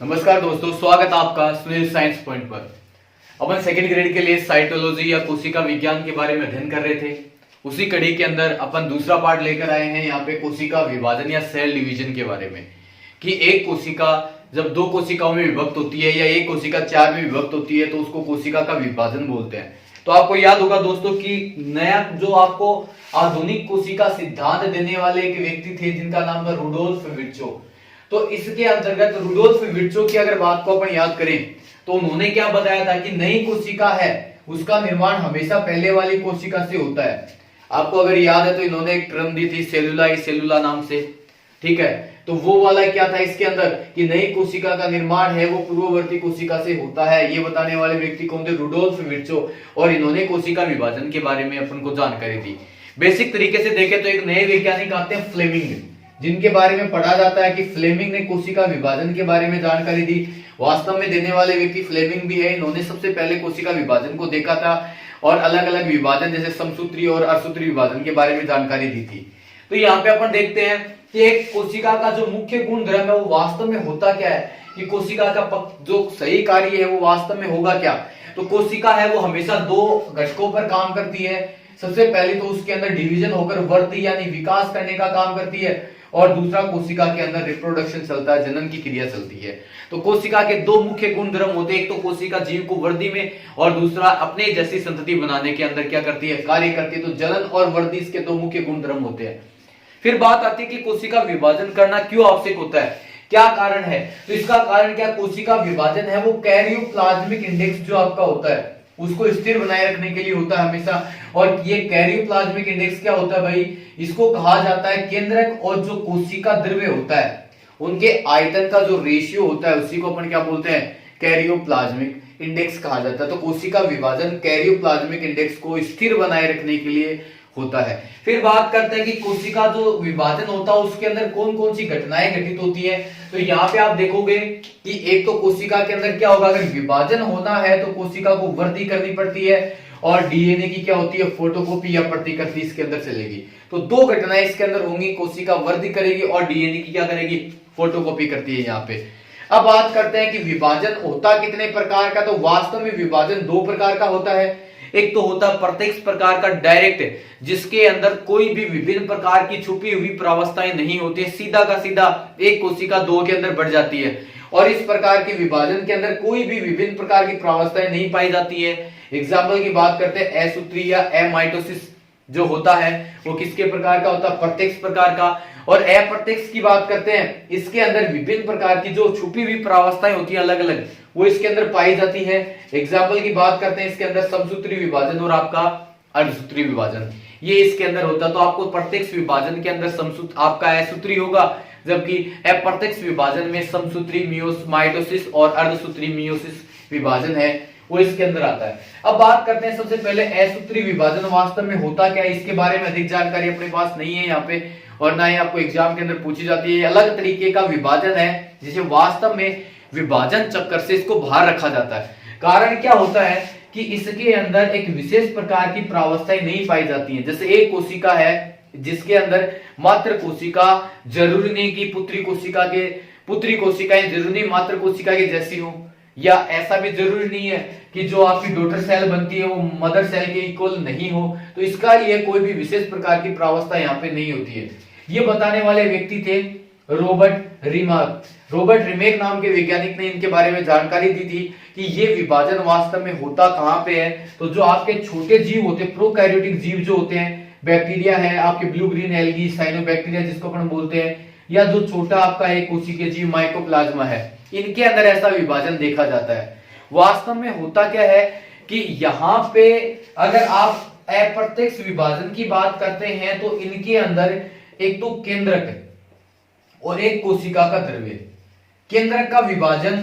नमस्कार दोस्तों, स्वागत है आपका सुनील साइंस पॉइंट पर। अपन सेकंड ग्रेड के लिए साइटोलॉजी या कोशिका विज्ञान के बारे में अध्ययन कर रहे थे। उसी कड़ी के अंदर अपन दूसरा पार्ट लेकर आए हैं यहाँ पे कोशिका विभाजन या सेल डिवीजन के बारे में, कि एक कोशिका जब दो कोशिकाओं में विभक्त होती है या एक कोशिका चार में विभक्त होती है तो उसको कोशिका का विभाजन बोलते हैं। तो आपको याद होगा दोस्तों कि नया जो आपको आधुनिक कोशिका सिद्धांत देने वाले एक व्यक्ति थे जिनका नाम था रुडोल्फ विर्चो। तो इसके अंतर्गत रुडोल्फ विर्चो की अगर बात को अपन याद करें तो उन्होंने क्या बताया था कि नई कोशिका है उसका निर्माण हमेशा पहले वाली कोशिका से होता है। आपको अगर याद है तो इन्होंने एक टर्म दी थी सेलुला नाम से, ठीक है। तो वो वाला क्या था इसके अंदर कि नई कोशिका का निर्माण है वो पूर्ववर्ती कोशिका से होता है। ये बताने वाले व्यक्ति कौन थे? Rudolf Virchow. और इन्होंने कोशिका विभाजन के बारे में अपन को जानकारी दी। बेसिक तरीके से देखें तो एक नए वैज्ञानिक आते हैं फ्लेमिंग, जिनके बारे में पढ़ा जाता है कि फ्लेमिंग ने कोशिका विभाजन के बारे में जानकारी दी। वास्तव में देने वाले व्यक्ति फ्लेमिंग भी है। इन्होंने सबसे पहले कोशिका विभाजन को देखा था और अलग अलग विभाजन जैसे समसूत्री और अर्धसूत्री विभाजन के बारे में जानकारी दी थी। तो यहाँ पे अपन देखते हैं कि एक कोशिका का जो मुख्य गुण धर्म है वो वास्तव में होता क्या है, कि कोशिका का जो सही कार्य है वो वास्तव में होगा क्या। तो कोशिका है वो हमेशा दो घटकों पर काम करती है। सबसे पहले तो उसके अंदर डिवीजन होकर वृद्धि यानी विकास करने का काम करती है, और दूसरा कोशिका के अंदर रिप्रोडक्शन चलता है, जनन की क्रिया चलती है। तो कोशिका के दो मुख्य गुण धर्म होते हैं, एक तो कोशिका जीव को वृद्धि में और दूसरा अपने जैसी संतति बनाने के अंदर क्या करती है, कार्य करती है। तो जनन और वृद्धि इसके दो मुख्य गुण धर्म होते हैं। फिर बात आती है कि कोशिका विभाजन करना क्यों आवश्यक होता है, क्या कारण है। तो इसका कारण क्या, कोशिका विभाजन है वो कैरियोप्लाज्मिक इंडेक्स जो आपका होता है उसको स्थिर बनाए रखने के लिए होता है हमेशा। और ये कैरियोप्लाज्मिक इंडेक्स क्या होता है भाई, इसको कहा जाता है केंद्रक और जो कोशिका द्रव्य होता है उनके आयतन का जो रेशियो होता है उसी को अपन क्या बोलते हैं, कैरियोप्लाज्मिक इंडेक्स कहा जाता है। तो कोशिका विभाजन कैरियोप्लाज्मिक इंडेक्स को स्थिर बनाए रखने के लिए होता है। फिर बात करते हैं कि कोशिका जो विभाजन होता है उसके अंदर कौन कौन सी घटनाएं घटित होती है। तो यहाँ पे आप देखोगे कि एक तो कोशिका के अंदर क्या होगा, अगर विभाजन होना है तो कोशिका को वृद्धि करनी पड़ती है और डीएनए की क्या होती है, फोटोकॉपी या प्रतिकृति इसके अंदर चलेगी। तो दो घटनाएं इसके अंदर होंगी, कोशिका वृद्धि करेगी और डीएनए की क्या करेगी, फोटोकॉपी करती है यहाँ पे। अब बात करते हैं कि विभाजन होता कितने प्रकार का। तो वास्तव में विभाजन दो प्रकार का होता है। एक तो होता है प्रत्यक्ष प्रकार का, डायरेक्ट, जिसके अंदर कोई भी विभिन्न प्रकार की छुपी हुई प्रावस्थाएं नहीं होती है, सीधा का सीधा एक कोशिका दो के अंदर बढ़ जाती है। और इस प्रकार के विभाजन के अंदर कोई भी विभिन्न प्रकार की प्रावस्थाएं नहीं पाई जाती है। एग्जाम्पल की बात करते हैं असूत्री या एमाइटोसिस जो होता है वो किसके प्रकार का होता है, प्रत्यक्ष प्रकार का। और अप्रत्यक्ष की बात करते हैं, इसके अंदर विभिन्न प्रकार की जो छुपी हुई प्रावस्थाएं होती हैं अलग अलग, वो इसके अंदर पाई जाती है। एग्जाम्पल की बात करते हैं, इसके अंदर समसूत्री विभाजन और आपका अर्धसूत्री विभाजन ये इसके अंदर होता है। तो आपको प्रत्यक्ष विभाजन के अंदर आपका असूत्री होगा, जबकि अप्रत्यक्ष विभाजन में समसूत्री माइटोसिस और अर्धसूत्री मियोसिस विभाजन है वो इसके अंदर आता है। अब बात करते हैं सबसे पहले असूत्री विभाजन वास्तव में होता क्या है। इसके बारे में अधिक जानकारी अपने पास नहीं है यहाँ पे, और ना ही आपको एग्जाम के अंदर पूछी जाती है। अलग तरीके का विभाजन है जिसे वास्तव में विभाजन चक्कर से इसको बाहर रखा जाता है। कारण क्या होता है कि इसके अंदर एक विशेष प्रकार की प्रावस्थाएं नहीं पाई जाती हैं। जैसे एक कोशिका है जिसके अंदर मात्र कोशिका, जरूरी नहीं कि पुत्री कोशिकाएं जरूरी नहीं मात्र कोशिका की जैसी हो, या ऐसा भी जरूरी नहीं है कि जो आपकी डॉटर सेल बनती है वो मदर सेल के इक्वल नहीं हो। तो इसका लिए कोई भी विशेष प्रकार की प्रावस्था यहाँ पे नहीं होती है। ये बताने वाले व्यक्ति थे रॉबर्ट रिमेक नाम के वैज्ञानिक ने इनके बारे में जानकारी दी थी कि ये विभाजन वास्तव में होता कहां पे है। तो जो आपके छोटे जीव होते हैं, प्रोकैरियोटिक जीव जो होते हैं, बैक्टीरिया है आपके, ब्लू ग्रीन एल्गी, साइनोबैक्टीरिया जिसको अपन बोलते हैं, या जो छोटा आपका एक कोशिकीय जीव माइकोप्लाज्मा है, इनके अंदर ऐसा विभाजन देखा जाता है। वास्तव में होता क्या है कि यहाँ पे अगर आप अप्रत्यक्ष विभाजन की बात करते हैं तो इनके अंदर एक तो केंद्रक और एक कोशिका का द्रव्य। केंद्रक का विभाजन,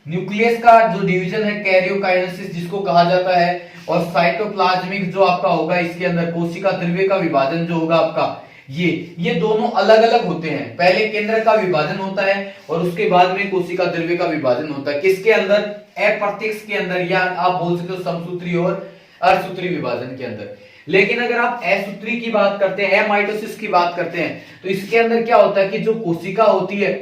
न्यूक्लियस का जो डिवीजन है कैरियोकाइनेसिस जिसको कहा जाता है, और साइटोप्लाज्मिक जो आपका होगा इसके अंदर कोशिका द्रव्य का विभाजन जो होगा आपका, ये दोनों अलग अलग होते हैं। पहले केंद्रक का विभाजन होता है और उसके बाद में कोशिका द्रव्य का विभाजन होता है। किसके अंदर, अप्रत्यक्ष के अंदर, या आप बोल सकते हो समसूत्री और अर्धसूत्री विभाजन के अंदर। लेकिन अगर आप असूत्री की बात करते हैं, एमाइटोसिस की बात करते हैं, तो इसके अंदर क्या होता है कि जो कोशिका होती है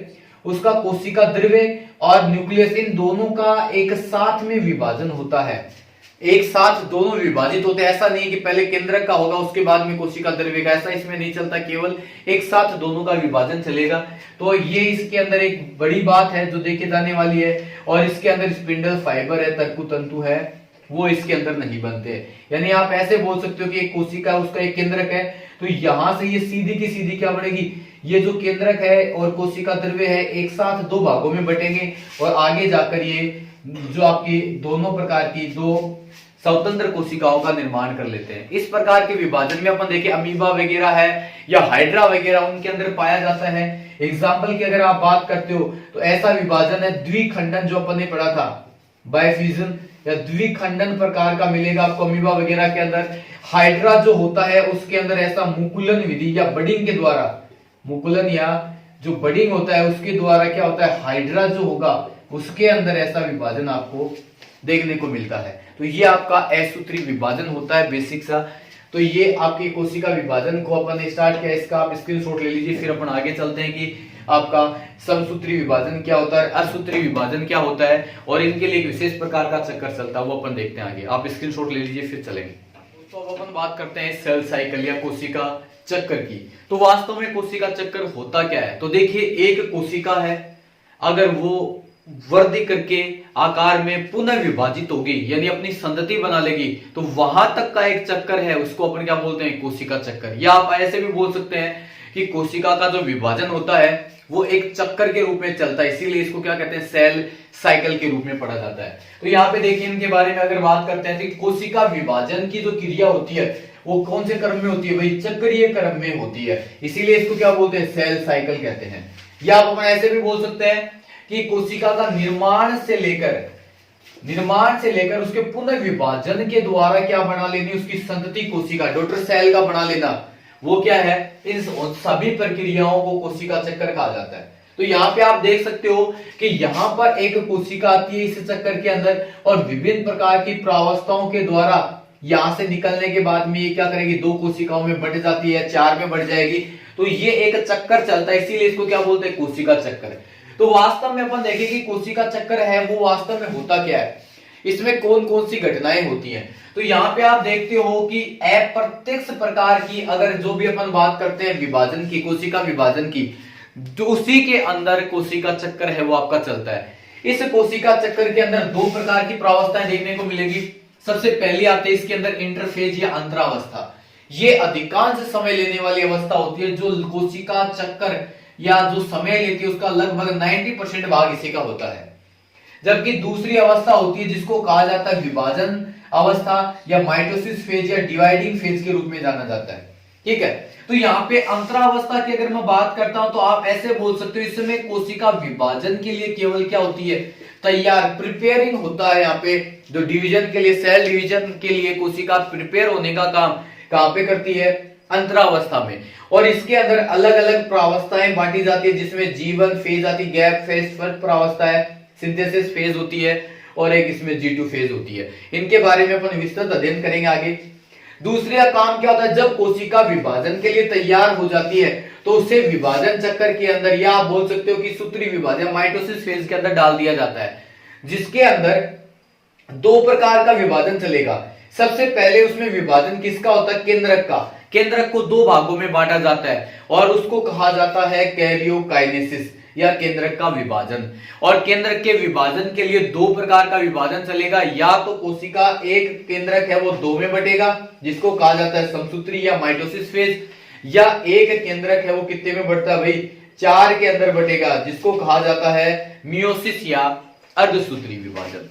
उसका कोशिका द्रव्य और न्यूक्लियस इन दोनों का एक साथ में विभाजन होता है। एक साथ दोनों विभाजित होते हैं। ऐसा नहीं कि पहले केंद्रक का होगा उसके बाद में कोशिका द्रव्य का, ऐसा इसमें नहीं चलता, केवल एक साथ दोनों का विभाजन चलेगा। तो ये इसके अंदर एक बड़ी बात है जो देखे जाने वाली है। और इसके अंदर स्पिंडल फाइबर है, तर्कु तंतु है, वो इसके अंदर नहीं बनते। यानी आप ऐसे बोल सकते हो कि एक कोशिका उसका एक केंद्रक है, तो यहां से ये सीधी की सीधी क्या बनेगी, ये जो केंद्रक है और कोशिका द्रव्य है एक साथ दो भागों में बटेंगे और आगे जाकर ये जो आपकी दोनों प्रकार की दो स्वतंत्र कोशिकाओं का निर्माण कर लेते हैं। इस प्रकार के विभाजन में अपन देखें अमीबा वगैरह है या हाइड्रा वगैरह उनके अंदर पाया जाता है। एग्जाम्पल की अगर आप बात करते हो तो ऐसा विभाजन है द्विखंडन, जो अपन ने पढ़ा था बायफ्यूजन या द्विखंडन प्रकार का मिलेगा आपको अमीबा वगैरह के अंदर। हाइड्रा जो होता है उसके अंदर ऐसा मुकुलन विधि या बडिंग के द्वारा, मुकुलन या जो बडिंग होता है उसके द्वारा क्या होता है, हाइड्रा जो होगा उसके अंदर ऐसा विभाजन आपको देखने को मिलता है। तो ये आपका असूत्री विभाजन होता है बेसिक सा। तो ये आपकी कोशिका विभाजन को अपन स्टार्ट किया, इसका आप स्क्रीनशॉट ले लीजिए। फिर अपन आगे चलते हैं कि आपका समसूत्री विभाजन क्या होता है, असूत्री विभाजन क्या होता है और इनके लिए एक विशेष प्रकार का चक्कर चलता है, वो अपन देखते हैं आगे। आप स्क्रीनशॉट ले लीजिए फिर चलेंगे। तो अब अपन बात करते हैं सेल साइकिल या कोशिका चक्कर की। तो वास्तव में कोशिका चक्कर होता क्या है, तो देखिए एक कोशिका है, अगर वो वृद्धि करके आकार में पुनः विभाजित होगी यानी अपनी संतति बना लेगी, तो वहां तक का एक चक्कर है उसको अपन क्या बोलते हैं, कोशिका चक्कर। या आप ऐसे भी बोल सकते हैं कि कोशिका का जो विभाजन होता है वो एक चक्कर के रूप में चलता है, इसीलिए इसको क्या कहते हैं, सेल साइकिल के रूप में पढ़ा जाता है। तो यहाँ पे देखिए इनके बारे में अगर बात करते हैं तो कोशिका विभाजन की जो क्रिया होती है वो कौन से क्रम में होती है, भाई चक्रीय क्रम में होती है, इसीलिए इसको क्या बोलते हैं, सेल साइकिल कहते हैं। या आप अपन ऐसे भी बोल सकते हैं कि कोशिका का निर्माण से लेकर उसके पुनः विभाजन के द्वारा क्या बना लेनी, उसकी संतति कोशिका डॉटर सेल का बना लेना, वो क्या है, इन सभी प्रक्रियाओं को कोशिका चक्कर कहा जाता है। तो यहाँ पे आप देख सकते हो कि यहाँ पर एक कोशिका आती है इस चक्कर के अंदर और विभिन्न प्रकार की प्रावस्थाओं के द्वारा यहां से निकलने के बाद में ये क्या करेगी, दो कोशिकाओं में बढ़ जाती है, चार में बढ़ जाएगी। तो ये एक चक्कर चलता है, इसीलिए इसको क्या बोलते हैं, कोशिका चक्कर। तो वास्तव में अपन देखें कि कोशिका चक्कर है वो वास्तव में होता क्या है, इसमें कौन कौन सी घटनाएं होती हैं। तो यहाँ पे आप देखते हो कि अप्रत्यक्ष प्रकार की अगर जो भी अपन बात करते हैं विभाजन की, कोशिका विभाजन की, जो उसी के अंदर कोशिका चक्कर है वो आपका चलता है। इस कोशिका चक्कर के अंदर दो प्रकार की प्रावस्थाएं देखने को मिलेगी। सबसे पहली आती है इसके अंदर इंटरफेज या अंतरावस्था। ये अधिकांश समय लेने वाली अवस्था होती है, जो कोशिका चक्कर या जो समय लेती है उसका लगभग 90% भाग इसी का होता है। जबकि दूसरी अवस्था होती है जिसको कहा जाता है विभाजन अवस्था या माइटोसिस फेज या डिवाइडिंग फेज के रूप में जाना जाता है। ठीक है, तो यहाँ पे अंतरावस्था की अगर मैं बात करता हूं तो आप ऐसे बोल सकते हो इसमें कोशिका विभाजन के लिए केवल क्या होती है, तैयार प्रिपेयरिंग होता है। यहाँ पे जो डिवीजन के लिए, सेल डिवीजन के लिए कोशिका प्रिपेयर होने का काम कहां पे करती है, अंतरावस्था में। और इसके अंदर अलग अलग प्रावस्थाएं बांटी जाती है, जिसमें G1 फेज आती है, गैप फेज, फर्स्ट प्रावस्था है, सिंथेसिस फेज होती है और एक इसमें G2 फेज होती है। इनके बारे में अपन विस्तृत अध्ययन करेंगे आगे। दूसरा काम क्या होता है, जब कोशिका विभाजन के लिए तैयार हो जाती है तो उसे विभाजन चक्कर के अंदर या आप बोल सकते हो कि सूत्री विभाजन माइटोसिस फेज के अंदर डाल दिया जाता है, जिसके अंदर दो प्रकार का विभाजन चलेगा। सबसे पहले उसमें विभाजन किसका होता है, केंद्रक का। केंद्रक को दो भागों में बांटा जाता है और उसको कहा जाता है कैरियोकाइनेसिस या केंद्रक का विभाजन। और केंद्रक के विभाजन के लिए दो प्रकार का विभाजन चलेगा, या तो कोशिका एक केंद्रक है वो दो में बटेगा जिसको कहा जाता है समसूत्री या माइटोसिस फेज, या एक केंद्रक है वो कितने में बढ़ता है भाई, चार के अंदर बटेगा जिसको कहा जाता है मियोसिस या अर्धसूत्री विभाजन।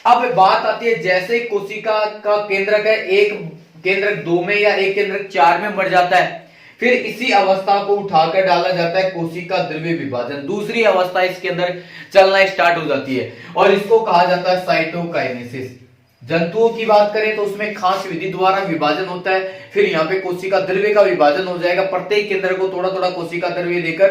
अब बात आती है जैसे कोशिका का केंद्रक है, एक केंद्रक दो में या एक केंद्रक चार में बढ़ जाता है, फिर इसी अवस्था को उठाकर डाला जाता है कोशिका द्रव्य विभाजन। दूसरी अवस्था इसके अंदर चलना स्टार्ट हो जाती है और इसको कहा जाता है साइटोकाइनेसिस। जंतुओं की बात करें तो उसमें खास विधि द्वारा विभाजन होता है, फिर यहाँ पे कोशिका द्रव्य का विभाजन हो जाएगा। प्रत्येक केंद्र को थोड़ा थोड़ा कोशिका द्रव्य देकर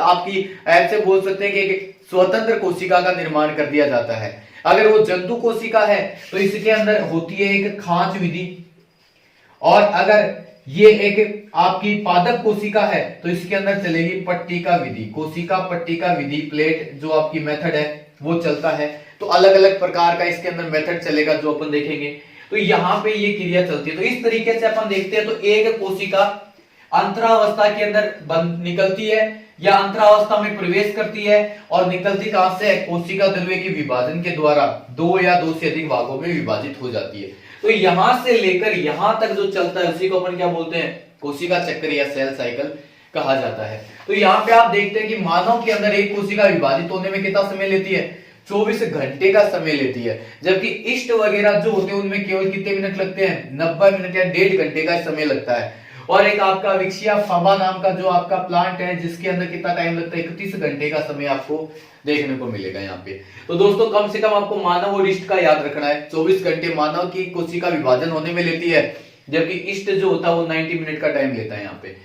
आपकी ऐसे बोल सकते हैं कि स्वतंत्र कोशिका का निर्माण कर दिया जाता है। अगर वो जंतु कोशिका है तो इसके अंदर होती है एक खांच विधि, और अगर ये एक आपकी पादप कोशिका है तो इसके अंदर चलेगी पट्टिका विधि, कोशिका पट्टिका विधि, प्लेट जो आपकी मेथड है वो चलता है। तो अलग अलग प्रकार का इसके अंदर मेथड चलेगा जो अपन देखेंगे। तो यहाँ पे ये क्रिया चलती है। तो इस तरीके से अपन देखते हैं, तो एक कोशिका अंतरावस्था के अंदर निकलती है या अंतरावस्था में प्रवेश करती है और निकलती कहां से, कोशिका द्रव्य के विभाजन के द्वारा दो या दो से अधिक भागों में विभाजित हो जाती है। तो यहां से लेकर यहां तक जो चलता है उसी को अपन क्या बोलते हैं, कोशिका चक्र या सेल साइकिल कहा जाता है। तो यहाँ पे आप देखते हैं कि मानव के अंदर एक कोशिका विभाजित होने में कितना समय लेती है, 24 घंटे का समय लेती है, जबकि इष्ट वगैरह जो होते हैं उनमें केवल कितने मिनट लगते हैं, 90 मिनट या 1.5 घंटे का समय लगता है। और एक आपका विक्सिया फाबा नाम का जो आपका प्लांट है जिसके अंदर कितना टाइम लगता है, 31 घंटे का समय आपको देखने को मिलेगा यहाँ पे। तो दोस्तों कम से कम आपको मानव और इष्ट का याद रखना है, 24 घंटे मानव की कोशिका विभाजन होने में लेती है, जबकि इष्ट जो होता है वो 90 मिनट का टाइम लेता है यहाँ पे।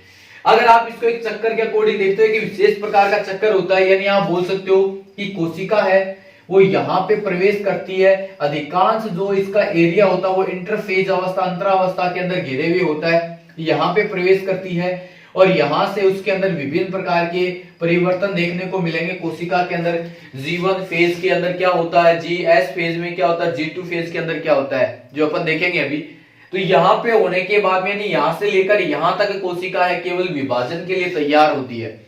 अगर आप इसको एक चक्कर के अकॉर्डिंग देखते हो कि विशेष प्रकार का चक्कर होता है, यानी आप बोल सकते हो कि कोशिका है वो यहाँ पे प्रवेश करती है, अधिकांश जो इसका एरिया होता है वो इंटरफेज अवस्था अंतरावस्था के अंदर घिरे हुए होता है, यहाँ पे प्रवेश करती है और यहां से उसके अंदर विभिन्न प्रकार के परिवर्तन देखने को मिलेंगे। कोशिका के अंदर G1 फेज के अंदर क्या होता है, GS फेज में क्या होता है, G2 फेज के अंदर क्या होता है, जो अपन देखेंगे अभी। तो यहाँ पे होने के बाद में यानी यहां से लेकर यहां तक कोशिका है केवल विभाजन के लिए तैयार होती है।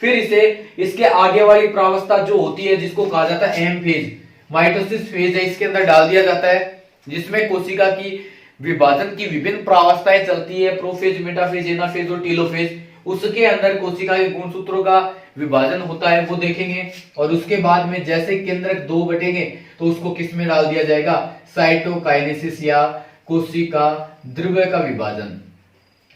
फिर इसे इसके आगे वाली प्रावस्था जो होती है जिसको कहा जाता है एम फेज, माइटोसिस फेज है, इसके अंदर डाल दिया जाता है, जिसमें कोशिका की विभाजन की विभिन्न प्रावस्थाएं चलती है, प्रोफेज, मेटाफेज, एनाफेज और टीलोफेज। उसके अंदर कोशिका के गुणसूत्रों का विभाजन होता है वो देखेंगे। और उसके बाद में जैसे केंद्रक 2 बटेंगे तो उसको किस में डाल दिया जाएगा, साइटोकाइनेसिस या कोशिका द्रव्य का विभाजन,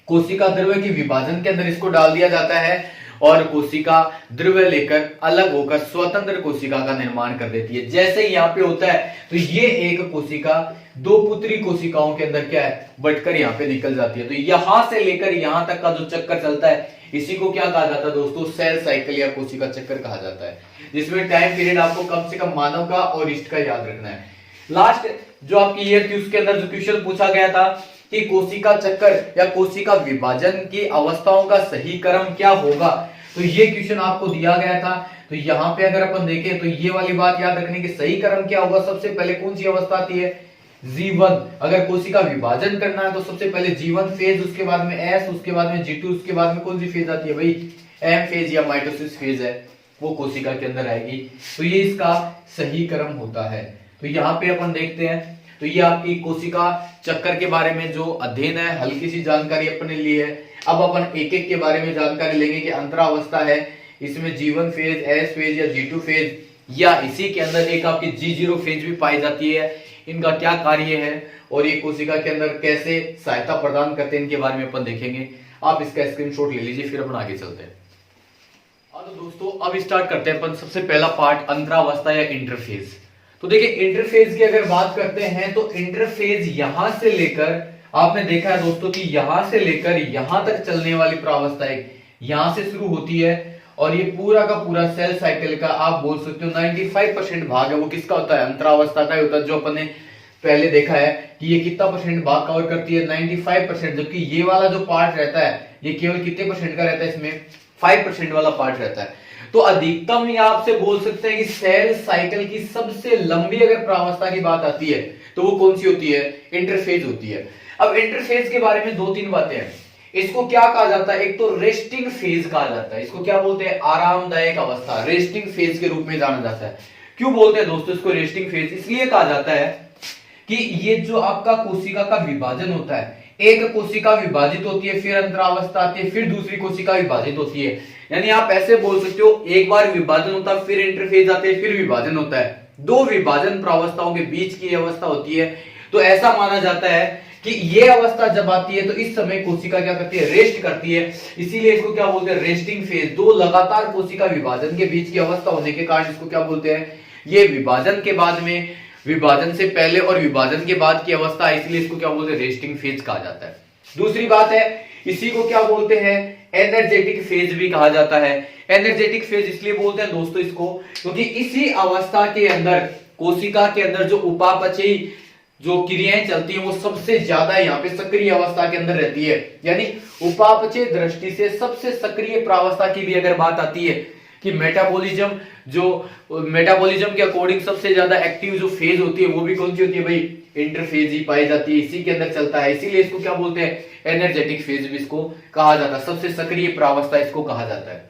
कोशिका द्रव्य की विभाजन के अंदर इसको डाल दिया जाता है और कोशिका द्रव्य लेकर अलग होकर स्वतंत्र कोशिका का निर्माण कर देती है। जैसे यहाँ पे होता है तो ये एक कोशिका 2 पुत्री कोशिकाओं के अंदर क्या है, बटकर यहाँ पे निकल जाती है। तो यहां से लेकर यहां तक का जो चक्कर चलता है इसी को क्या कहा जाता है दोस्तों, सेल साइकिल या कोशिका चक्कर कहा जाता है, जिसमें टाइम पीरियड आपको कम से कम मानव का और इष्ट का याद रखना है। लास्ट जो आपकी ईयर थी उसके अंदर जो क्वेश्चन पूछा गया था कि कोशिका चक्कर या कोशिका विभाजन की अवस्थाओं का सही क्रम क्या होगा, तो ये क्वेश्चन आपको दिया गया था। तो यहाँ पे अगर अपन देखें तो ये वाली बात याद रखने की सही क्रम क्या होगा, सबसे पहले कौन सी अवस्था आती है, G1। अगर कोशिका विभाजन करना है तो सबसे पहले G1 फेज, उसके बाद में S, उसके बाद में G2, उसके बाद में कौन सी फेज आती है भाई, M फेज या माइटोसिस फेज है वो कोशिका के अंदर आएगी। तो ये इसका सही क्रम होता है। तो यहाँ पे अपन देखते हैं तो ये आपकी कोशिका चक्कर के बारे में जो अध्ययन है, हल्की सी जानकारी अपने लिए है। अब अपन एक एक के बारे में जानकारी लेंगे कि अंतरावस्था है, इसमें G1 फेज, S फेज या G2 फेज या इसी के अंदर एक आपकी G0 फेज भी पाई जाती है, इनका क्या कार्य है और ये कोशिका के अंदर कैसे सहायता प्रदान करते हैं इनके बारे में अपन देखेंगे। आप इसका स्क्रीनशॉट ले लीजिए, फिर अपन आगे चलते हैं। तो दोस्तों अब स्टार्ट करते हैं अपन सबसे पहला पार्ट, अंतरावस्था या इंटरफेज। तो देखिए इंटरफेज की अगर बात करते हैं तो इंटरफेज यहां से लेकर, आपने देखा है दोस्तों कि यहां से लेकर यहां तक चलने वाली प्रावस्था यहां से शुरू होती है और ये पूरा का पूरा सेल साइकिल का आप बोल सकते हो 95% भाग है वो किसका होता है, अंतरावस्था का ही होता है। जो अपन ने पहले देखा है कि ये कितना परसेंट भाग कवर करती है, 95%, जबकि ये वाला जो पार्ट रहता है ये केवल कितने परसेंट का रहता है, इसमें 5% वाला पार्ट रहता है। तो अधिकतम ये आपसे बोल सकते हैं कि सेल साइकिल की सबसे लंबी अगर प्रावस्था की बात आती है तो वो कौन सी होती है, इंटरफेज होती है। अब इंटरफेज के बारे में 2-3 बातें हैं। इसको क्या कहा जाता है, एक तो रेस्टिंग फेज कहा जाता है, इसको क्या बोलते हैं, आरामदायक अवस्था, रेस्टिंग फेज के रूप में जाना जाता है। क्यों बोलते हैं दोस्तों इसको रेस्टिंग फेज, इसलिए कहा जाता है कि ये जो आपका कोशिका का विभाजन होता है, एक कोशिका विभाजित होती है, फिर अंतरावस्था आती है, फिर दूसरी कोशिका विभाजित होती है। यानी आप ऐसे बोल सकते हो एक बार विभाजन होता है, फिर इंटरफेज आते हैं, फिर विभाजन होता है, 2 विभाजन प्रावस्थाओं के बीच की अवस्था होती है। तो ऐसा माना जाता है कि ये अवस्था जब आती है तो इस समय कोशिका क्या करती है, रेस्ट करती है, इसीलिए इसको क्या बोलते हैं, रेस्टिंग फेज। 2 लगातार कोशिका विभाजन के बीच की अवस्था होने के कारण इसको क्या बोलते हैं, ये विभाजन के बाद में, विभाजन से पहले और विभाजन के बाद की अवस्था, इसलिए इसको क्या बोलते हैं, रेस्टिंग फेज कहा जाता है। दूसरी बात है इसी को क्या बोलते हैं, एनर्जेटिक फेज भी कहा जाता है। एनर्जेटिक फेज इसलिए बोलते हैं दोस्तों इसको क्योंकि इसी अवस्था के अंदर कोशिका के अंदर जो उपापचयी जो क्रियाएं चलती हैं वो सबसे ज्यादा यहाँ पे सक्रिय अवस्था के अंदर रहती है। यानी उपापचय दृष्टि से सबसे सक्रिय प्रावस्था की भी अगर बात आती है कि मेटाबॉलिज्म के अकॉर्डिंग सबसे ज्यादा एक्टिव जो फेज होती है वो भी कौन सी होती है भाई, इंटरफेज ही पाई जाती है, इसी के अंदर चलता है। इसीलिए इसको क्या बोलते हैं, एनर्जेटिक फेज भी इसको कहा जाता है, सबसे सक्रिय प्रावस्था इसको कहा जाता है।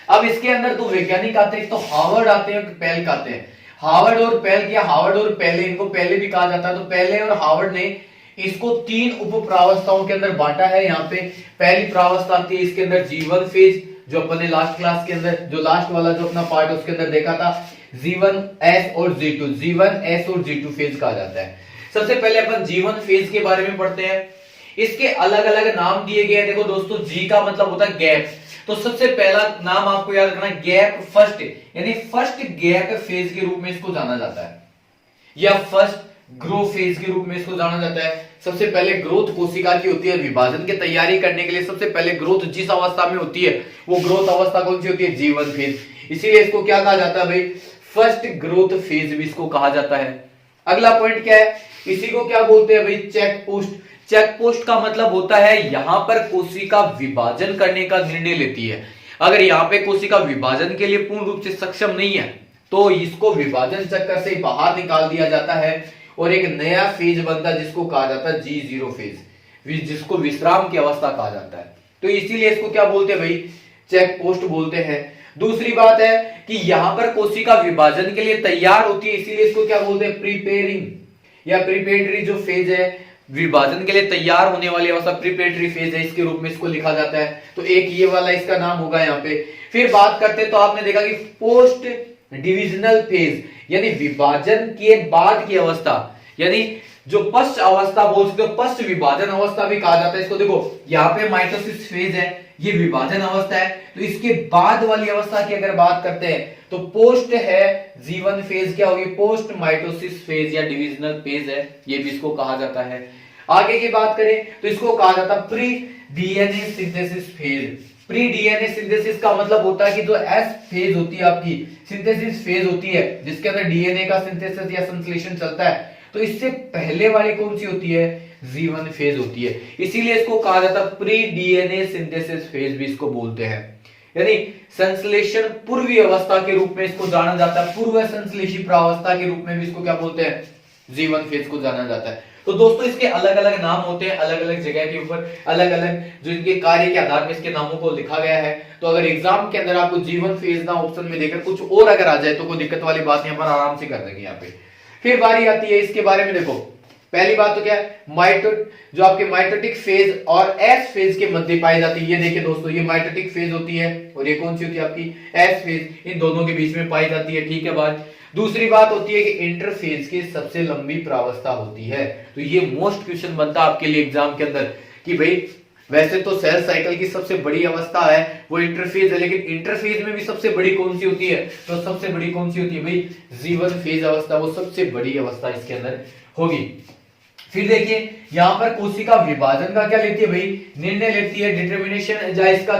अब इसके अंदर दो वैज्ञानिक आते हैं, तो हार्वर्ड आते हैं, पेल्क आते हैं। हार्वर्ड और पेल्क या हार्वर्ड और पेले, इनको पहले भी कहा जाता है। तो पेले और हार्वर्ड ने इसको 3 उप प्रावस्थाओं के अंदर बांटा है। यहाँ पे पहली प्रावस्था आती है इसके अंदर G1 फेज, जो अपन ने लास्ट क्लास के अंदर जो लास्ट वाला जो अपना पार्ट उसके अंदर देखा था, G1S और G2 फेज कहा जाता है। सबसे पहले अपन G1 फेज के बारे में पढ़ते हैं। इसके अलग अलग नाम दिए गए हैं। देखो दोस्तों, G का मतलब होता है गैप, तो सबसे पहला नाम आपको याद रखना है गैप फर्स्ट, यानी फर्स्ट गैप फेज के रूप में इसको जाना जाता है, या फर्स्ट ग्रो फेज के रूप में इसको जाना जाता है। सबसे पहले ग्रोथ कोशिका की होती है, विभाजन की तैयारी करने के लिए सबसे पहले ग्रोथ जिस अवस्था में होती है वो ग्रोथ अवस्था कौन सी होती है, G1 फेज। इसीलिए इसको क्या कहा जाता है भाई, फर्स्ट ग्रोथ फेज भी इसको कहा जाता है। अगला पॉइंट क्या है, इसी को क्या बोलते हैं भाई, चेक पोस्ट। चेक पोस्ट का मतलब होता है यहां पर कोशिका विभाजन करने का निर्णय लेती है। अगर यहाँ पे कोशिका विभाजन के लिए पूर्ण रूप से सक्षम नहीं है तो इसको विभाजन चक्कर से बाहर निकाल दिया जाता है और एक नया फेज बनता है जिसको कहा जाता है G0 फेज, जिसको विश्राम की अवस्था कहा जाता है। तो इसीलिए इसको क्या बोलते हैं भाई, चेक पोस्ट बोलते हैं। दूसरी बात है कि यहां पर कोशिका विभाजन के लिए तैयार होती है, इसीलिए इसको क्या बोलते हैं, प्रिपेयरिंग या प्रिपेरेटरी जो फेज है, विभाजन के लिए तैयार होने वाली अवस्था प्रिपेरेटरी फेज है, इसके रूप में इसको लिखा जाता है। तो एक ये वाला इसका नाम होगा यहाँ पे। फिर बात करते हैं तो आपने देखा कि पोस्ट डिविजनल फेज, यानी विभाजन के बाद की अवस्था, यानी जो पश्च अवस्था बोल सकते हो, पश्च विभाजन अवस्था भी कहा जाता है इसको। देखो यहाँ पे माइटोसिस फेज है, ये विभाजन अवस्था है, तो इसके बाद वाली अवस्था की अगर बात करते हैं तो पोस्ट है G1 फेज, क्या होगी, पोस्ट माइटोसिस फेज या डिविजनल फेज है, ये भी इसको कहा जाता है। आगे की बात करें तो इसको कहा जाता है pre DNA synthesis phase. Pre DNA synthesis का मतलब होता है कि जो एस फेज होती है आपकी, सिंथेसिस फेज होती है जिसके अंदर डीएनए का सिंथेसिस या संश्लेषण चलता है, तो इससे पहले वाली कौन सी होती है, G1 फेज होती है। इसीलिए इसको कहा जाता है प्री डीएनए सिंथेसिस फेज भी इसको बोलते हैं, यानी संश्लेषण पूर्वी अवस्था के रूप में इसको जाना जाता है, पूर्व संश्लेषी प्रावस्था के रूप में भी इसको क्या बोलते हैं, G1 फेज को जाना जाता है। तो दोस्तों इसके अलग अलग नाम होते हैं, अलग अलग जगह के ऊपर अलग अलग जो इनके कार्य के आधार पर इसके नामों को लिखा गया है। तो अगर एग्जाम के अंदर आपको G1 फेज ना ऑप्शन में देकर कुछ और अगर आ जाए तो कोई दिक्कत वाली बात नहीं, अपन आराम से कर देंगे यहाँ पे। फिर बारी आती है इसके बारे में। देखो पहली बात तो क्या है, जो आपके माइटोटिक फेज और एस फेज के मध्य पाई जाती है। ये देखिए दोस्तों, ये माइटोटिक फेज होती है और ये कौन सी होती है आपकी, एस फेज, इन दोनों के बीच में पाई जाती है। ठीक है बात। दूसरी बात होती है कि इंटरफेज की सबसे लंबी प्रावस्था होती है। तो ये मोस्ट क्वेश्चन बनता है आपके लिए एग्जाम के अंदर कि भाई वैसे तो सेल साइकिल की सबसे बड़ी अवस्था है वो इंटरफेज है, लेकिन इंटरफेज में भी सबसे बड़ी कौन सी होती है, तो सबसे बड़ी कौन सी होती है भाई, G1 फेज अवस्था, वो सबसे बड़ी अवस्था इसके अंदर होगी। फिर देखिए यहां पर कोशिका विभाजन का क्या लेती है भाई, निर्णय लेती है, डिटर्मिनेशन, या इसका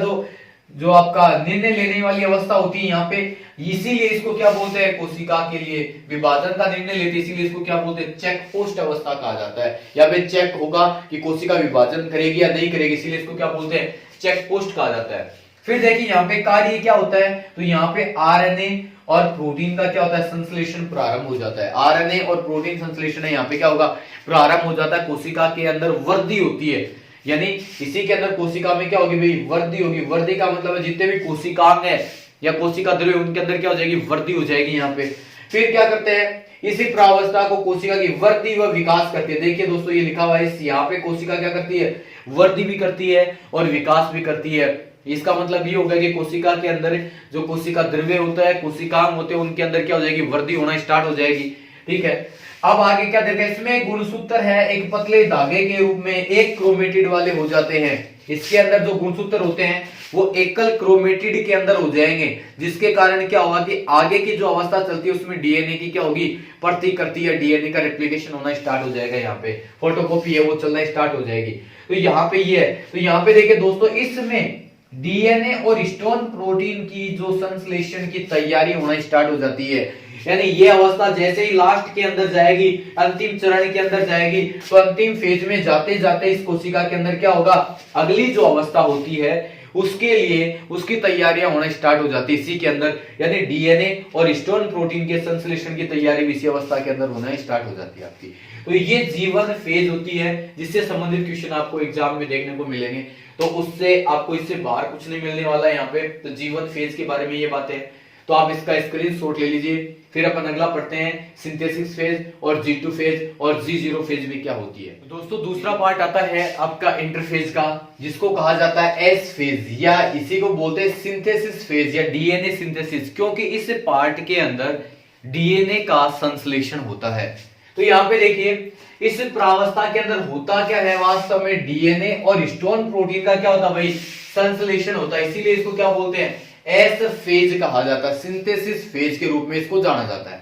जो आपका निर्णय लेने वाली अवस्था होती है यहाँ पे, इसीलिए इसको क्या बोलते हैं, कोशिका के लिए विभाजन का निर्णय लेती है, इसीलिए इसको क्या बोलते हैं, चेक पोस्ट अवस्था कहा जाता है। यहाँ पे चेक होगा कि कोशिका विभाजन करेगी या नहीं करेगी, इसीलिए इसको क्या बोलते हैं, चेक पोस्ट कहा जाता है। फिर देखिए यहाँ पे कार्य क्या होता है, तो यहाँ पे आरएनए और प्रोटीन का क्या होता है, संश्लेषण प्रारंभ हो जाता है। आरएनए और प्रोटीन संश्लेषण है यहाँ पे क्या होगा, प्रारंभ हो जाता है। कोशिका के अंदर वृद्धि होती है, यानी इसी के अंदर कोशिका में क्या होगी भाई, वृद्धि होगी। वृद्धि का मतलब है जितने भी कोशिकांग है या कोशिका द्रव्य उनके अंदर क्या हो जाएगी, वृद्धि हो जाएगी यहाँ पे। फिर क्या करते हैं, इसी प्रावस्था को कोशिका की वृद्धि व विकास करती है। देखिए दोस्तों ये लिखा हुआ है, यहाँ पे कोशिका क्या करती है, वृद्धि भी करती है और विकास भी करती है। इसका मतलब ये होगा कि कोशिका के अंदर जो कोशिका द्रव्य होता है, कोशिकांग होते हैं, उनके अंदर क्या हो जाएगी, वृद्धि होना स्टार्ट हो जाएगी। ठीक है, अब आगे क्या देखा, इसमें गुणसूत्र है एक पतले धागे के रूप में एक क्रोमेटिड वाले हो जाते हैं। इसके अंदर जो गुणसूत्र होते हैं वो एकल क्रोमेटिड के अंदर हो जाएंगे, जिसके कारण क्या होगा कि आगे की जो अवस्था चलती है उसमें डीएनए की क्या होगी, प्रतिकृति या डीएनए का रेप्लिकेशन होना स्टार्ट हो जाएगा। यहाँ पे फोटोकॉपी है वो चलना स्टार्ट हो जाएगी। तो यहाँ पे ये है, तो यहाँ पे देखिए दोस्तों, इसमें डीएनए और स्टोन प्रोटीन की जो संश्लेषण की तैयारी होना स्टार्ट हो जाती है। यानी ये अवस्था जैसे ही लास्ट के अंदर जाएगी, अंतिम चरण के अंदर जाएगी, तो अंतिम फेज में जाते जाते इस कोशिका के अंदर क्या होगा, अगली जो अवस्था होती है उसके लिए उसकी तैयारियां होना स्टार्ट हो जाती है इसी के अंदर, यानी डीएनए और हिस्टोन प्रोटीन के संश्लेषण की तैयारी भी इसी अवस्था के अंदर होना स्टार्ट हो जाती है आपकी। तो ये जीवन फेज होती है, जिससे संबंधित क्वेश्चन आपको एग्जाम में देखने को मिलेंगे, तो उससे आपको इससे बाहर कुछ नहीं मिलने वाला है यहाँ पे। तो जीवन फेज के बारे में ये बातें हैं, तो आप इसका स्क्रीनशॉट ले लीजिए। फिर अपन अगला पढ़ते हैं सिंथेसिस फेज और G2 फेज और G0 फेज भी क्या होती है। दोस्तों दूसरा पार्ट आता है आपका इंटरफेज का, जिसको कहा जाता है एस फेज, या इसी को बोलते हैं सिंथेसिस फेज या डीएनए सिंथेसिस, क्योंकि इस पार्ट के अंदर डीएनए का संश्लेषण होता है। तो यहाँ पे देखिए इस प्रावस्था के अंदर होता क्या है, वास्तव में डीएनए और हिस्टोन प्रोटीन का क्या होता है भाई, संश्लेषण होता है, इसीलिए इसको क्या बोलते हैं, एस फेज कहा जाता है, सिंथेसिस फेज के रूप में इसको जाना जाता है।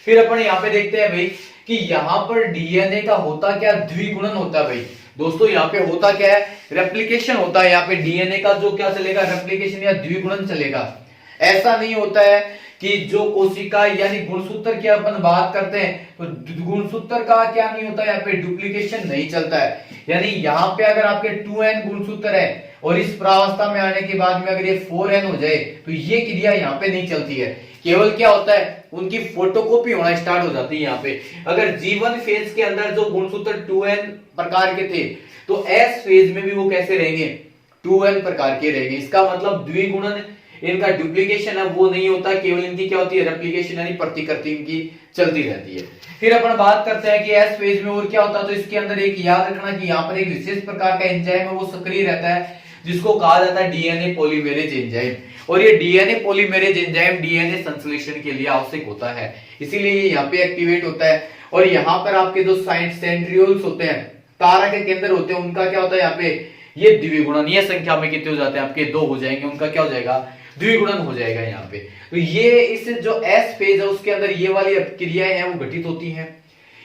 फिर अपन यहाँ पे देखते हैं भाई कि यहाँ पर डीएनए का होता क्या, द्विगुणन होता है भाई। दोस्तों यहाँ पे होता क्या है, रेप्लिकेशन होता है, यहाँ पे डीएनए का जो क्या चलेगा, रेप्लिकेशन या द्विगुणन चलेगा। ऐसा नहीं होता है कि जो कोशिका यानी गुणसूत्र की अपन बात करते हैं तो गुणसूत्र का क्या नहीं होता, यहाँ पे डुप्लीकेशन नहीं चलता है। यानी यहाँ पे अगर आपके 2n गुणसूत्र है और इस प्रावस्था में आने के बाद में अगर ये 4n हो जाए तो ये क्रिया यहाँ पे नहीं चलती है, केवल क्या होता है, उनकी फोटोकॉपी होना स्टार्ट हो जाती है यहाँ पे। अगर जीवन फेज के अंदर जो गुणसूत्र 2n प्रकार के थे तो एस फेज में भी वो कैसे रहेंगे, 2n प्रकार के रहेंगे। इसका मतलब द्विगुणन, इनका डुप्लीकेशन है वो नहीं होता, केवल इनकी क्या होती है, रेप्लिकेशन यानी प्रतिकृति इनकी चलती रहती है। फिर अपन बात करते हैं कि एस फेज में और क्या होता है, तो इसके अंदर एक याद रखना कि यहाँ पर एक विशेष प्रकार का एंजाइम है वो सक्रिय रहता है, जिसको कहा जाता है डीएनए पॉलीमेरेज एंजाइम। और ये डीएनए पॉलीमेरेज एंजाइम डीएनए संश्लेषण के लिए आवश्यक होता है, इसीलिए ये यहाँ पे एक्टिवेट होता है। और यहाँ पर आपके जो सेंट्रियोल्स होते हैं, तारा के केंद्र होते हैं, उनका क्या होता है यहाँ पे, ये द्विगुणनीय संख्या में कितने हो जाते हैं आपके, 2 हो जाएंगे, उनका क्या हो जाएगा, द्विगुणन हो जाएगा यहाँ पे। तो ये इस जो एस फेज है उसके अंदर ये वाली क्रियाएं हैं वो घटित होती हैं।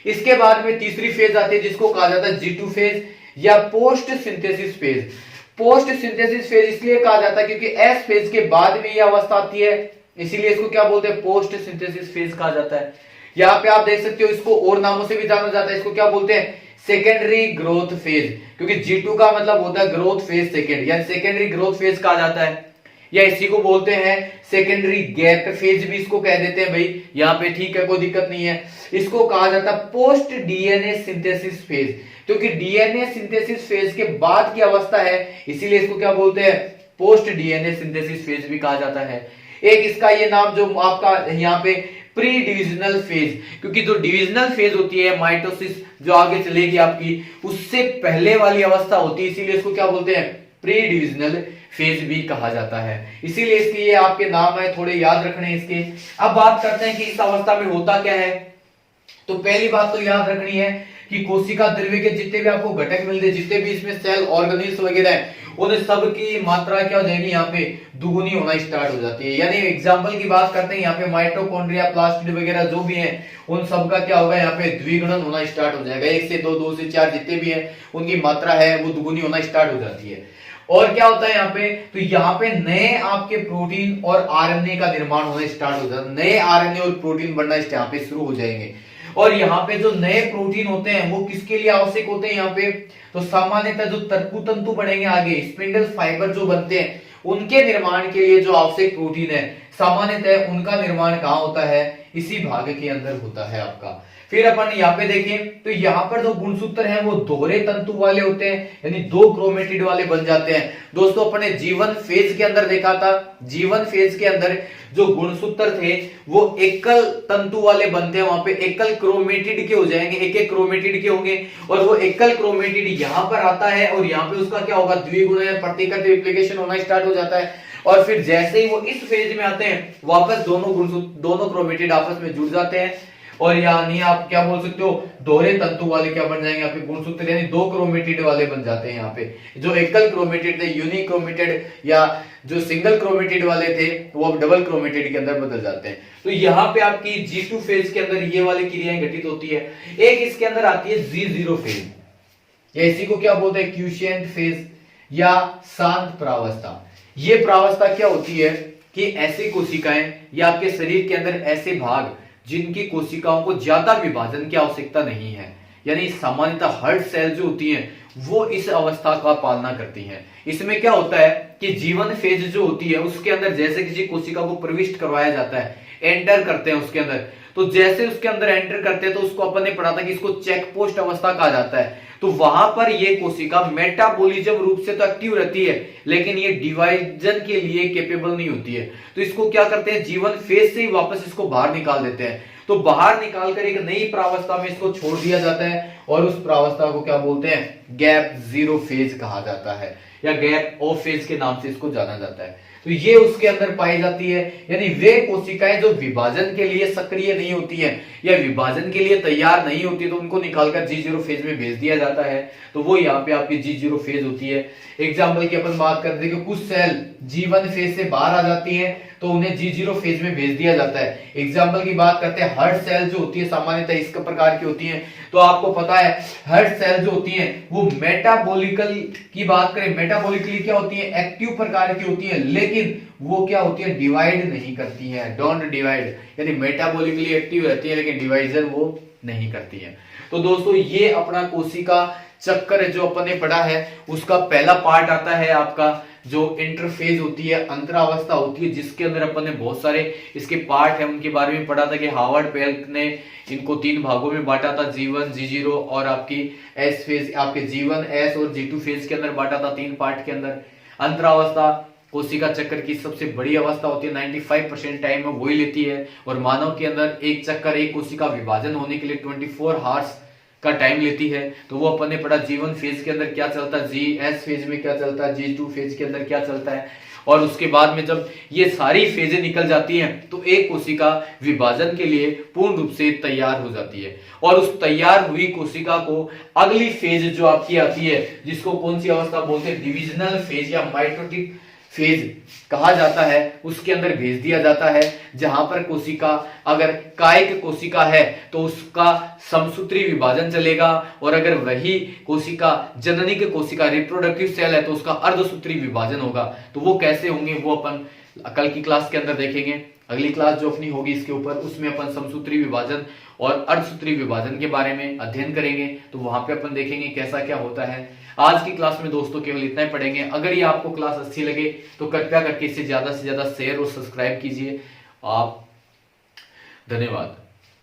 इसके बाद में तीसरी फेज आती है जिसको कहा जाता है G2 फेज या post synthesis phase. Post synthesis phase इसलिए कहा जाता है क्योंकि एस फेज के बाद में यह अवस्था आती है, इसीलिए इसको क्या बोलते हैं, पोस्ट सिंथेसिस फेज कहा जाता है। यहाँ पे आप देख सकते हो इसको और नामों से भी जाना जाता है, इसको क्या बोलते हैं, सेकेंडरी ग्रोथ फेज, क्योंकि G2 का मतलब होता है ग्रोथ फेज सेकेंड, यानी सेकेंडरी ग्रोथ फेज कहा जाता है, या इसी को बोलते हैं सेकेंडरी गैप फेज भी इसको कह देते हैं भाई, यहाँ पे ठीक है, कोई दिक्कत नहीं है। इसको कहा जाता है पोस्ट डीएनए सिंथेसिस फेज, क्योंकि डीएनए सिंथेसिस फेज के बाद की अवस्था है, इसीलिए इसको क्या बोलते हैं, पोस्ट डीएनए सिंथेसिस फेज भी कहा जाता है। एक इसका ये नाम जो आपका यहाँ पे प्री डिविजनल फेज, क्योंकि जो डिविजनल फेज होती है माइटोसिस जो आगे चलेगी आपकी, उससे पहले वाली अवस्था होती है, इसीलिए इसको क्या बोलते हैं, प्री डिविजनल फेज भी कहा जाता है। इसीलिए इसके ये आपके नाम है, थोड़े याद रखने इसके। अब बात करते हैं कि इस अवस्था में होता क्या है। तो पहली बात तो याद रखनी है कि कोशिका द्रव्य के जितने भी आपको घटक मिलते हैं, जितने भी इसमें सेल ऑर्गेनिल्स वगैरह है, उन सब की मात्रा क्या हो जाएगी, यहाँ पे दुगुनी होना स्टार्ट हो जाती है। यानी एग्जांपल की बात करते हैं, यहाँ पे माइटोकॉन्ड्रिया, प्लास्टिड वगैरह जो भी है, उन सब का क्या होगा, यहाँ पे द्विगुणन होना स्टार्ट हो जाएगा। 1 से 2, 2 से 4 जितने भी है उनकी मात्रा है वो दुगुनी होना स्टार्ट हो जाती है। और क्या होता है यहाँ पे, तो यहाँ पे नए आपके प्रोटीन और आरएनए का निर्माण होना स्टार्ट हो जाता है, नए आरएनए और प्रोटीन बनना यहाँ पे शुरू हो जाएंगे। और यहाँ पे जो नए प्रोटीन होते हैं वो किसके लिए आवश्यक होते हैं, यहाँ पे तो सामान्यतः जो तंतु बढ़ेंगे आगे, स्पिंडल फाइबर जो बनते हैं, उनके निर्माण के लिए जो आवश्यक प्रोटीन है, सामान्यतः उनका निर्माण कहाँ होता है, इसी भाग के अंदर होता है आपका। फिर अपन यहाँ पे देखें तो यहाँ पर जो गुणसूत्र हैं वो दोहरे तंतु वाले होते हैं, यानी 2 क्रोमेटिड वाले बन जाते हैं। दोस्तों अपने जीवन फेज के अंदर देखा था, जीवन फेज के अंदर जो गुणसूत्र थे वो एकल तंतु वाले बनते हैं, वहां पे एकल क्रोमेटिड के हो जाएंगे, एक क्रोमेटिड के होंगे, और वो एकल क्रोमेटिड यहाँ पर आता है और यहाँ पे उसका क्या होगा, द्विगुणन प्रतिकृति रिप्लिकेशन होना स्टार्ट हो जाता है। और फिर जैसे ही वो इस फेज में आते हैं वापस दोनों क्रोमेटिड आपस में जुड़ जाते हैं, और यानी आप क्या बोल सकते हो, दोहरे तंतु वाले क्या बन जाएंगे यहाँ पे गुणसूत्र, यानी 2 क्रोमेटिड वाले बन जाते हैं। यहाँ पे जो एकल क्रोमेटिड थे, यूनिक क्रोमेटिड या जो सिंगल क्रोमेटिड वाले थे वो अब डबल क्रोमेटिड के अंदर बदल जाते हैं। तो यहाँ पे आपकी G2 फेज के अंदर ये वाली क्रियाएं घटित होती है। एक इसके अंदर आती है G0 फेज, या इसी को क्या बोलते हैं, क्यूशिएंट फेज या शांत प्रावस्था। ये प्रावस्था क्या होती है कि ऐसी कोशिकाएं या आपके शरीर के अंदर ऐसे भाग जिनकी कोशिकाओं को ज्यादा विभाजन की आवश्यकता नहीं है। यानी सामान्यतः हर्ट सेल जो होती हैं वो इस अवस्था का पालना करती हैं। इसमें क्या होता है कि जीवन फेज जो होती है उसके अंदर जैसे किसी कोशिका को प्रविष्ट करवाया जाता है, एंटर करते हैं उसके अंदर, तो जैसे उसके अंदर एंटर करते हैं तो उसको अपन ने पढ़ा था कि इसको चेक पोस्ट अवस्था कहा जाता है। तो वहां पर ये कोशिका मेटाबॉलिज्म रूप से तो एक्टिव रहती है लेकिन ये डिवाइजन के लिए कैपेबल नहीं होती है। तो इसको क्या करते हैं, जीवन फेज से ही वापस इसको बाहर निकाल देते हैं। तो बाहर निकालकर एक नई प्रावस्था में इसको छोड़ दिया जाता है और उस प्रावस्था को क्या बोलते हैं, गैप जीरो फेज कहा जाता है या गैप ऑफ फेज के नाम से इसको जाना जाता है। तो ये उसके अंदर पाई जाती है। यानी वे कोशिकाएं जो विभाजन के लिए सक्रिय नहीं होती है या विभाजन के लिए तैयार नहीं होती तो उनको निकालकर G0 फेज में भेज दिया जाता है। तो वो यहाँ पे आपकी G0 फेज होती है। एग्जाम्पल की अपन बात करते हैं कि कुछ सेल G1 फेज से बाहर आ जाती हैं तो उन्हें G0 फेज में भेज दिया जाता है। एग्जाम्पल की बात करते हैं, हर्ट सेल जो होती है सामान्यतः इस प्रकार की होती है। तो आपको पता है हर्ट सेल जो होती है वो मेटाबॉलिकल की बात करें, मेटाबॉलिकली क्या होती है, एक्टिव प्रकार की होती है, लेकिन वो क्या होती है, डिवाइड नहीं करती है, डोंट डिवाइड। यानी मेटाबॉलिकली एक्टिव रहती है लेकिन डिवाइजन वो नहीं करती है। तो दोस्तों ये अपना कोशिका चक्कर है जो अपन ने पढ़ा है, उसका पहला पार्ट आता है आपका जो इंटरफेज होती है, अंतरावस्था होती है, जिसके अंदर अपन ने बहुत सारे इसके पार्ट है उनके बारे में पढ़ा था कि हार्वर्ड पेल्क ने इनको 3 भागों में बांटा था, G1, G0 और आपकी एस फेज, आपके G1, S और G2 फेज के अंदर बांटा था 3 पार्ट के अंदर। अंतरावस्था कोशिका चक्कर की सबसे बड़ी अवस्था होती है, 95% टाइम में वही लेती है और मानव के अंदर एक चक्कर, एक कोशिका विभाजन होने के लिए 24 हार्स का टाइम लेती है। तो वो अपन ने पढ़ा G1 फेज के अंदर क्या चलता है, GS फेज में क्या चलता है, G2 फेज के अंदर क्या चलता है, और उसके बाद में जब ये सारी फेजें निकल जाती हैं तो एक कोशिका विभाजन के लिए पूर्ण रूप से तैयार हो जाती है। और उस तैयार हुई कोशिका को अगली फेज जो आपकी आती है, जिसको कौन सी अवस्था बोलते हैं, डिविजनल फेज या माइटोटिक फेज कहा जाता है, उसके अंदर भेज दिया जाता है। जहां पर कोशिका अगर कायिक कोशिका है तो उसका समसूत्री विभाजन चलेगा, और अगर वही कोशिका जननी की कोशिका रिप्रोडक्टिव सेल है तो उसका अर्धसूत्री विभाजन होगा। तो वो कैसे होंगे वो अपन कल की क्लास के अंदर देखेंगे। अगली क्लास जो अपनी होगी इसके ऊपर, उसमें अपन समसूत्री विभाजन और अर्धसूत्री विभाजन के बारे में अध्ययन करेंगे। तो वहां पे अपन देखेंगे कैसा क्या होता है। आज की क्लास में दोस्तों केवल इतना ही पढ़ेंगे। अगर ये आपको क्लास अच्छी लगे तो कृपया करके इसे ज्यादा से ज्यादा शेयर और सब्सक्राइब कीजिए आप। धन्यवाद।